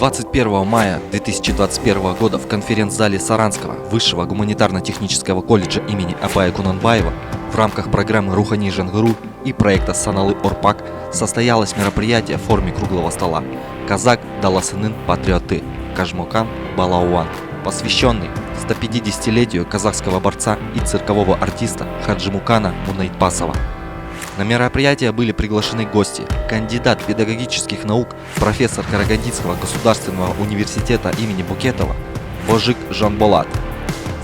21 мая 2021 года в конференц-зале Саранского Высшего гуманитарно-технического колледжа имени Абая Кунанбаева в рамках программы «Рухани Жангыру» и проекта «Саналы Орпак» состоялось мероприятие в форме круглого стола «Казак Даласынын патриоты Кажмокан Балауан», посвященный 150-летию казахского борца и циркового артиста Хаджимукана Мунайтпасова. На мероприятие были приглашены гости: кандидат педагогических наук, профессор Карагандинского государственного университета имени Букетова Божик Жанболат,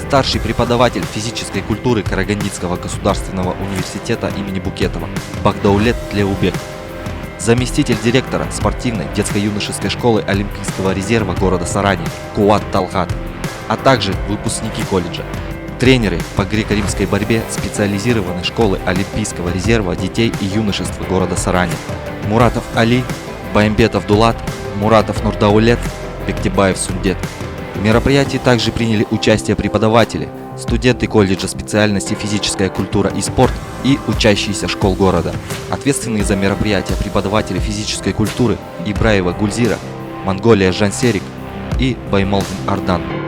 старший преподаватель физической культуры Карагандинского государственного университета имени Букетова Багдаулет Тлеубек, заместитель директора спортивной детско-юношеской школы Олимпийского резерва города Сарани Куат Талхат, а также выпускники колледжа, тренеры по греко-римской борьбе специализированной школы Олимпийского резерва детей и юношества города Сарани Муратов Али, Баембетов Дулат, Муратов Нурдаулет, Бектибаев Сундет. В мероприятии также приняли участие преподаватели, студенты колледжа специальности физическая культура и спорт и учащиеся школ города. Ответственные за мероприятие преподаватели физической культуры Ибраева Гульзира, Монголия Жансерик и Баймолдин Ардан.